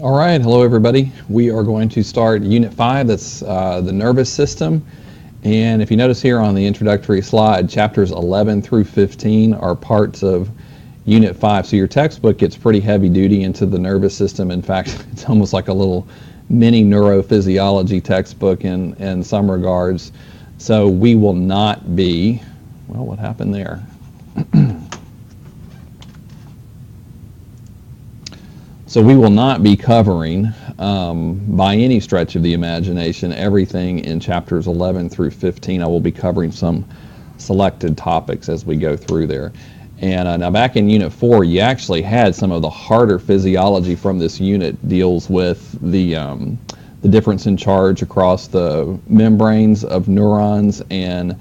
All right, hello everybody. We are going to start Unit 5, that's the nervous system. And if you notice here on the introductory slide, chapters 11 through 15 are parts of Unit 5. So your textbook gets pretty heavy duty into the nervous system. In fact, it's almost like a little mini neurophysiology textbook in some regards. So we will not be, well, what happened there? So we will not be covering, by any stretch of the imagination, everything in chapters 11 through 15. I will be covering some selected topics as we go through there. And now back in Unit 4, you actually had some of the harder physiology from this unit deals with the difference in charge across the membranes of neurons and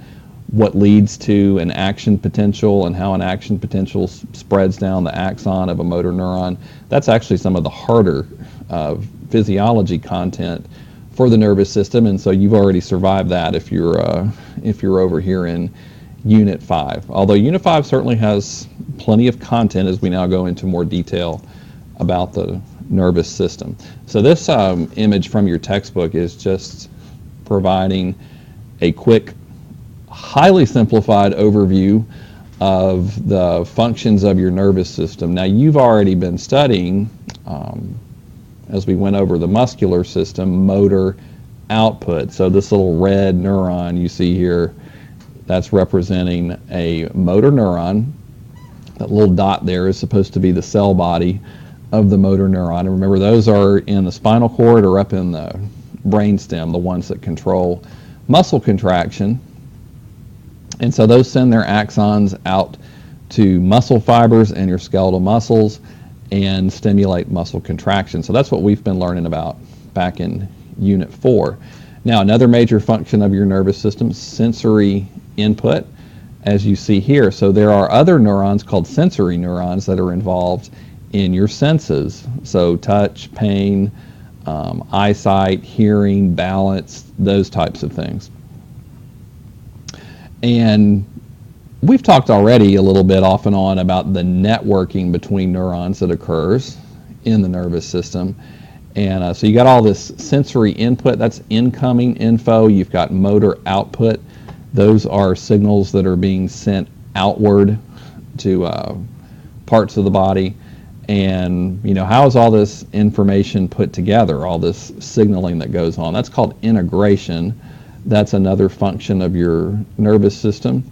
what leads to an action potential and how an action potential spreads down the axon of a motor neuron. That's actually some of the harder physiology content for the nervous system, and so you've already survived that if you're over here in Unit 5. Although Unit 5 certainly has plenty of content as we now go into more detail about the nervous system. So this image from your textbook is just providing a quick, highly simplified overview of the functions of your nervous system. Now, you've already been studying, as we went over the muscular system, motor output. So this little red neuron you see here, that's representing a motor neuron. That little dot there is supposed to be the cell body of the motor neuron. And remember, those are in the spinal cord or up in the brainstem, the ones that control muscle contraction. And so those send their axons out to muscle fibers and your skeletal muscles and stimulate muscle contraction. So that's what we've been learning about back in Unit 4. Now, another major function of your nervous system is sensory input, as you see here. So there are other neurons called sensory neurons that are involved in your senses. So touch, pain, eyesight, hearing, balance, those types of things. And we've talked already a little bit off and on about the networking between neurons that occurs in the nervous system. And so you got all this sensory input, that's incoming info. You've got motor output. Those are signals that are being sent outward to parts of the body. And, how is all this information put together, all this signaling that goes on? That's called integration. That's another function of your nervous system,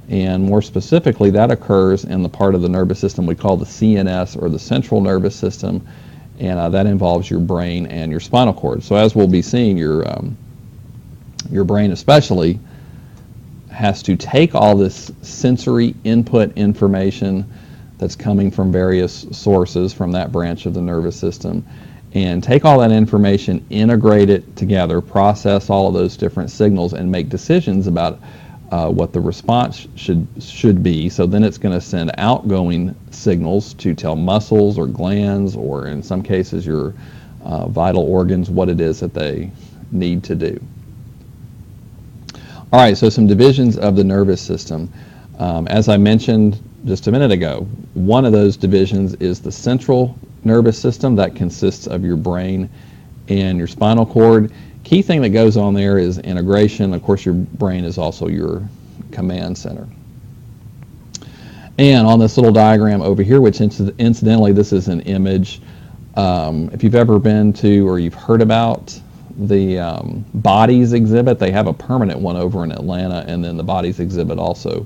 and more specifically, that occurs in the part of the nervous system we call the CNS, or the central nervous system, and that involves your brain and your spinal cord. So as we'll be seeing, your brain especially has to take all this sensory input information that's coming from various sources from that branch of the nervous system, and take all that information, integrate it together, process all of those different signals, and make decisions about what the response should be. So then it's going to send outgoing signals to tell muscles or glands, or in some cases your vital organs, what it is that they need to do. All right, so some divisions of the nervous system. As I mentioned just a minute ago, one of those divisions is the central nervous system. That consists of your brain and your spinal cord. Key thing that goes on there is integration. Of course, your brain is also your command center. And on this little diagram over here, which incidentally, this is an image. If you've ever been to or you've heard about the Bodies exhibit, they have a permanent one over in Atlanta, and then the Bodies exhibit also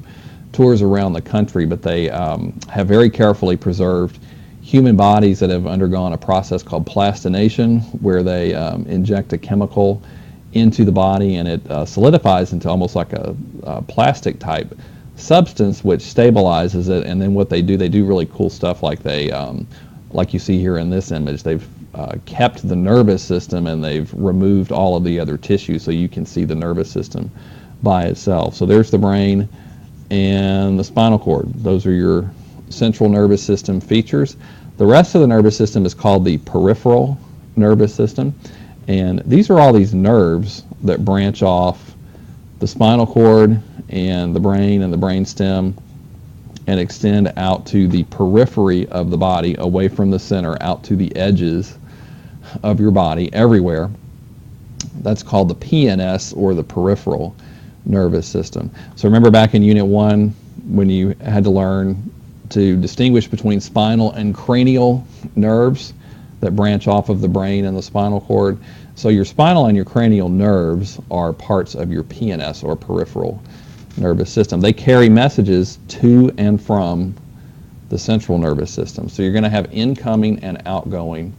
tours around the country, but they have very carefully preserved human bodies that have undergone a process called plastination, where they inject a chemical into the body and it solidifies into almost like a plastic type substance, which stabilizes it. And then what they do really cool stuff, like like you see here in this image, they've kept the nervous system and they've removed all of the other tissue, so you can see the nervous system by itself. So there's the brain and the spinal cord. Those are your central nervous system features. The rest of the nervous system is called the peripheral nervous system, and these are all these nerves that branch off the spinal cord and the brain and the brainstem and extend out to the periphery of the body, away from the center, out to the edges of your body, everywhere. That's called the PNS, or the peripheral nervous system. So remember back in Unit 1 when you had to learn to distinguish between spinal and cranial nerves that branch off of the brain and the spinal cord. So your spinal and your cranial nerves are parts of your PNS, or peripheral nervous system. They carry messages to and from the central nervous system. So you're going to have incoming and outgoing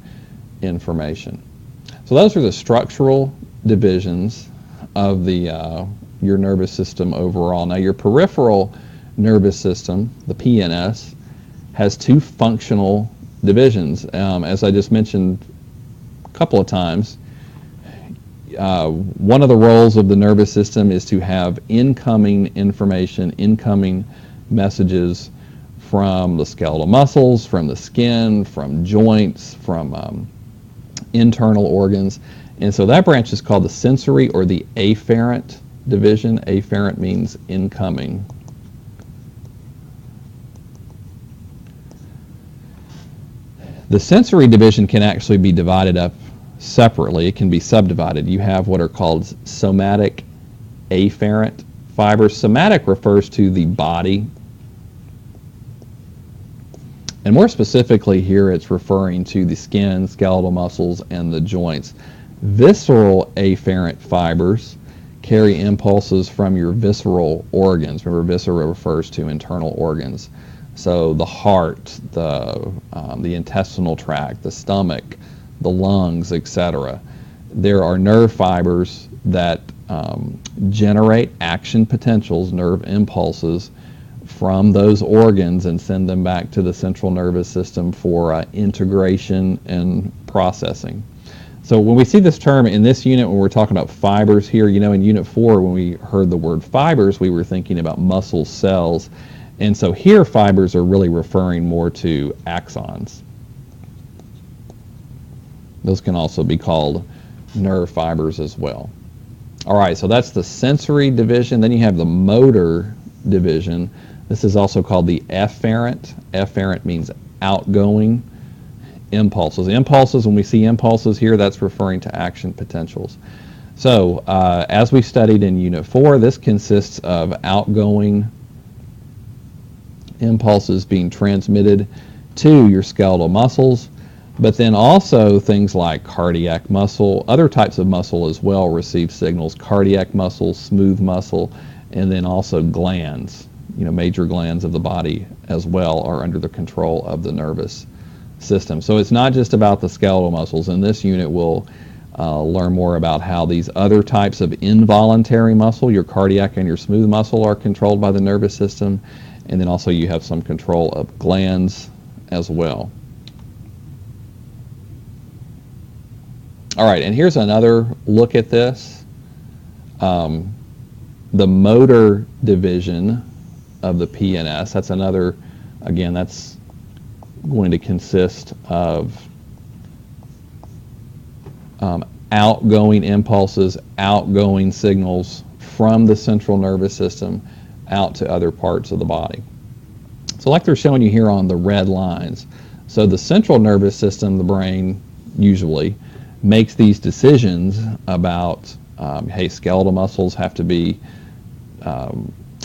information. So those are the structural divisions of the your nervous system overall. Now your peripheral nervous system, the PNS, has two functional divisions. As I just mentioned a couple of times, one of the roles of the nervous system is to have incoming information, incoming messages from the skeletal muscles, from the skin, from joints, from internal organs. And so that branch is called the sensory, or the afferent division. Afferent means incoming. The sensory division can actually be divided up separately. It can be subdivided. You have what are called somatic afferent fibers. Somatic refers to the body. And more specifically here, it's referring to the skin, skeletal muscles, and the joints. Visceral afferent fibers carry impulses from your visceral organs. Remember, viscera refers to internal organs. So the heart, the intestinal tract, the stomach, the lungs, etc. There are nerve fibers that generate action potentials, nerve impulses, from those organs and send them back to the central nervous system for integration and processing. So when we see this term in this unit, when we're talking about fibers here, you know, in Unit 4, when we heard the word fibers, we were thinking about muscle cells. And so here, fibers are really referring more to axons. Those can also be called nerve fibers as well. All right, so that's the sensory division. Then you have the motor division. This is also called the efferent. Efferent means outgoing impulses. Impulses, when we see impulses here, that's referring to action potentials. So as we studied in Unit 4, this consists of outgoing impulses being transmitted to your skeletal muscles, but then also things like cardiac muscle, other types of muscle as well receive signals. Cardiac muscle, smooth muscle, and then also glands, you know, major glands of the body as well are under the control of the nervous system. So it's not just about the skeletal muscles. In this unit, we'll learn more about how these other types of involuntary muscle, your cardiac and your smooth muscle, are controlled by the nervous system. And then also you have some control of glands as well. All right, and here's another look at this. The motor division of the PNS, that's another, again, that's going to consist of outgoing impulses, outgoing signals from the central nervous system out to other parts of the body. So like they're showing you here on the red lines. So the central nervous system, the brain, usually makes these decisions about, hey, skeletal muscles have to be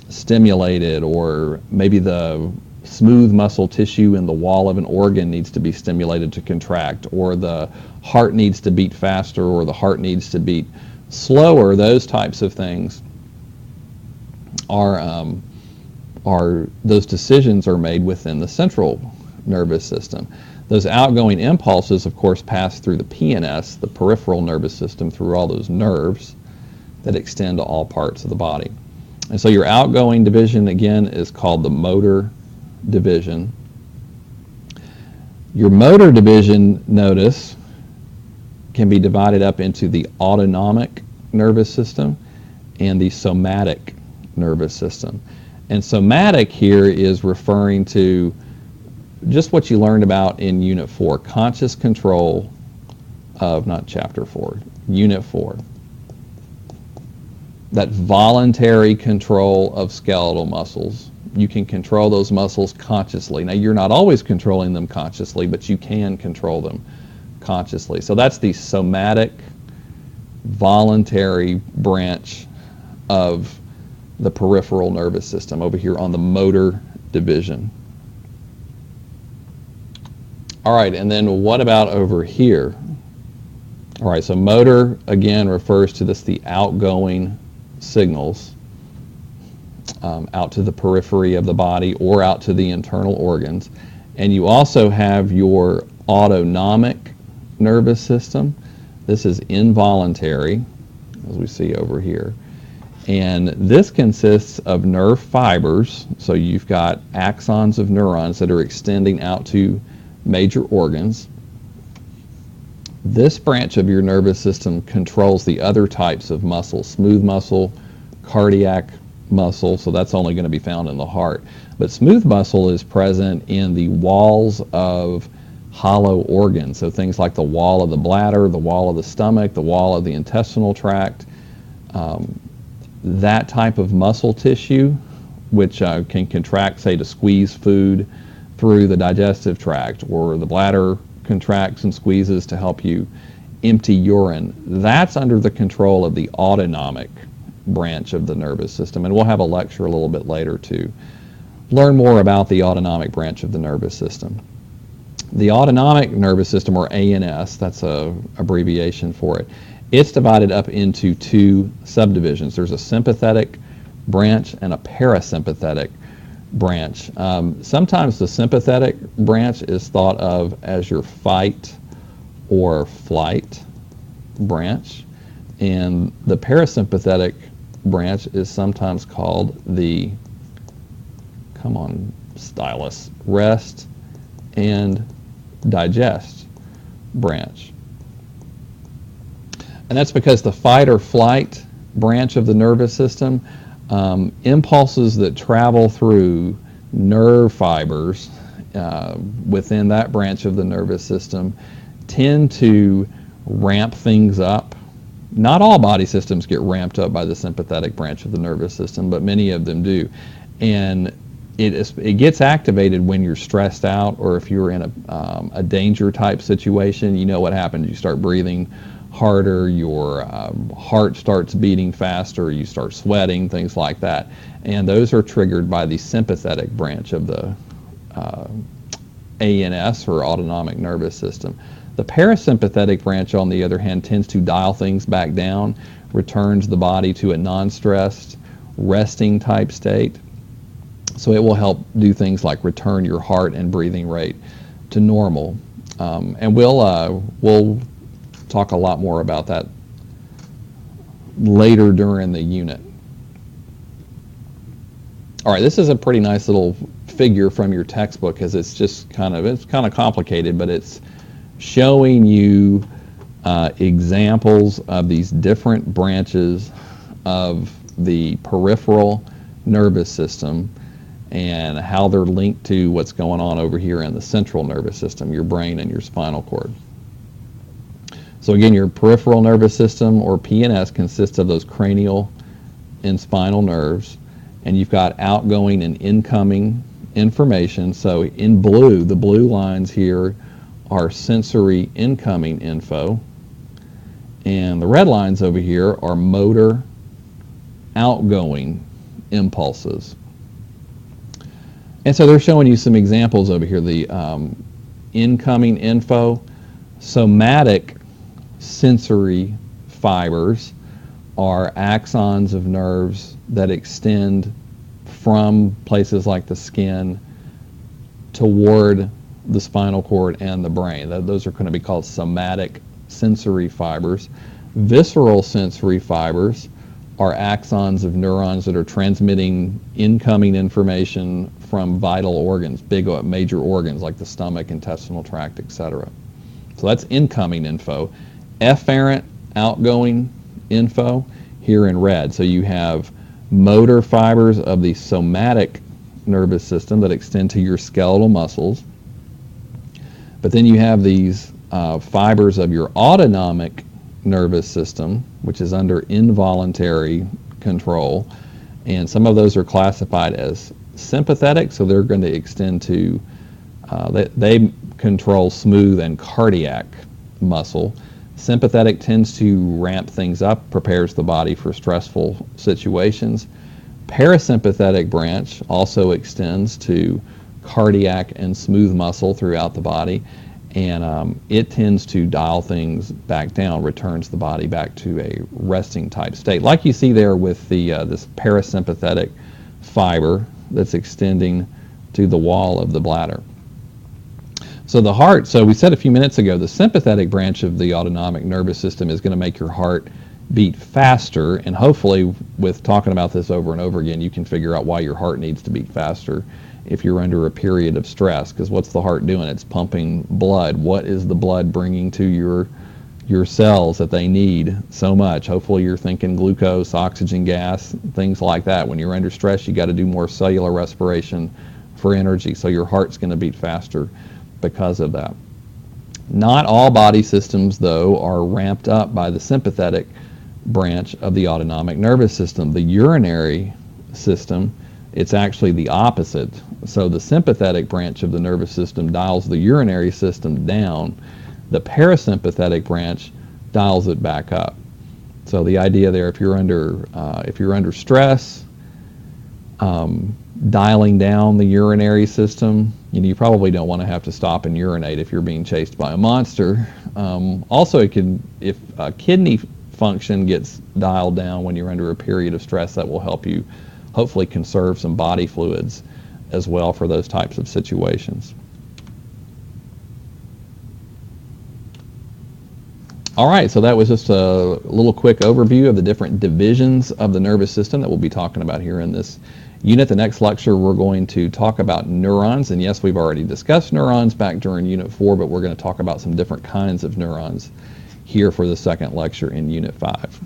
stimulated, or maybe the smooth muscle tissue in the wall of an organ needs to be stimulated to contract, or the heart needs to beat faster, or the heart needs to beat slower. Those types of things are those decisions are made within the central nervous system. Those outgoing impulses, of course, pass through the PNS, the peripheral nervous system, through all those nerves that extend to all parts of the body. And so your outgoing division, again, is called the motor division. Your motor division, notice, can be divided up into the autonomic nervous system and the somatic nervous system. And somatic here is referring to just what you learned about in Unit 4, conscious control of, not Chapter 4, Unit 4. That voluntary control of skeletal muscles. You can control those muscles consciously. Now, you're not always controlling them consciously, but you can control them consciously. So that's the somatic, voluntary branch of the peripheral nervous system over here on the motor division. All right, and then what about over here? All right, so motor, again, refers to the outgoing signals out to the periphery of the body or out to the internal organs. And you also have your autonomic nervous system. This is involuntary, as we see over here. And this consists of nerve fibers. So you've got axons of neurons that are extending out to major organs. This branch of your nervous system controls the other types of muscles, smooth muscle, cardiac muscle, so that's only going to be found in the heart. But smooth muscle is present in the walls of hollow organs, so things like the wall of the bladder, the wall of the stomach, the wall of the intestinal tract. That type of muscle tissue, which can contract, say, to squeeze food through the digestive tract, or the bladder contracts and squeezes to help you empty urine, that's under the control of the autonomic branch of the nervous system. And we'll have a lecture a little bit later to learn more about the autonomic branch of the nervous system. The autonomic nervous system, or ANS, that's a abbreviation for it, it's divided up into two subdivisions. There's a sympathetic branch and a parasympathetic branch. Sometimes the sympathetic branch is thought of as your fight or flight branch, and the parasympathetic branch is sometimes called the, come on stylus, rest and digest branch. And that's because the fight or flight branch of the nervous system, impulses that travel through nerve fibers within that branch of the nervous system tend to ramp things up. Not all body systems get ramped up by the sympathetic branch of the nervous system, but many of them do. And it gets activated when you're stressed out, or if you're in a danger type situation. You know what happens. You start breathing harder, your heart starts beating faster, you start sweating, things like that. And those are triggered by the sympathetic branch of the ANS, or autonomic nervous system. The parasympathetic branch, on the other hand, tends to dial things back down, returns the body to a non-stressed, resting type state. So it will help do things like return your heart and breathing rate to normal. And we'll talk a lot more about that later during the unit. All right, this is a pretty nice little figure from your textbook, because it's kind of complicated, but it's showing you examples of these different branches of the peripheral nervous system and how they're linked to what's going on over here in the central nervous system, your brain and your spinal cord. So again, your peripheral nervous system, or PNS, consists of those cranial and spinal nerves, and you've got outgoing and incoming information. So in blue, the blue lines here are sensory incoming info, and the red lines over here are motor outgoing impulses. And so they're showing you some examples over here. The incoming info, somatic sensory fibers are axons of nerves that extend from places like the skin toward the spinal cord and the brain. Those are going to be called somatic sensory fibers. Visceral sensory fibers are axons of neurons that are transmitting incoming information from vital organs, big major organs like the stomach, intestinal tract, etc. So that's incoming info. Efferent outgoing info here in red. So you have motor fibers of the somatic nervous system that extend to your skeletal muscles. But then you have these fibers of your autonomic nervous system, which is under involuntary control. And some of those are classified as sympathetic, so they're going to extend to, they control smooth and cardiac muscle. Sympathetic tends to ramp things up, prepares the body for stressful situations. Parasympathetic branch also extends to cardiac and smooth muscle throughout the body, and it tends to dial things back down, returns the body back to a resting type state, like you see there with the this parasympathetic fiber that's extending to the wall of the bladder. So the heart, so we said a few minutes ago, the sympathetic branch of the autonomic nervous system is going to make your heart beat faster, and hopefully with talking about this over and over again, you can figure out why your heart needs to beat faster if you're under a period of stress. Because what's the heart doing? It's pumping blood. What is the blood bringing to your cells that they need so much? Hopefully you're thinking glucose, oxygen gas, things like that. When you're under stress, you got to do more cellular respiration for energy, so your heart's going to beat faster because of that. Not all body systems, though, are ramped up by the sympathetic branch of the autonomic nervous system. The urinary system, it's actually the opposite. So the sympathetic branch of the nervous system dials the urinary system down. The parasympathetic branch dials it back up. So the idea there, if you're under stress, dialing down the urinary system, you probably don't want to have to stop and urinate if you're being chased by a monster. Also, if kidney function gets dialed down when you're under a period of stress, that will help you hopefully conserve some body fluids as well for those types of situations. All right, so that was just a little quick overview of the different divisions of the nervous system that we'll be talking about here in this unit. The next lecture, we're going to talk about neurons, and yes, we've already discussed neurons back during Unit 4, but we're going to talk about some different kinds of neurons here for the second lecture in Unit 5.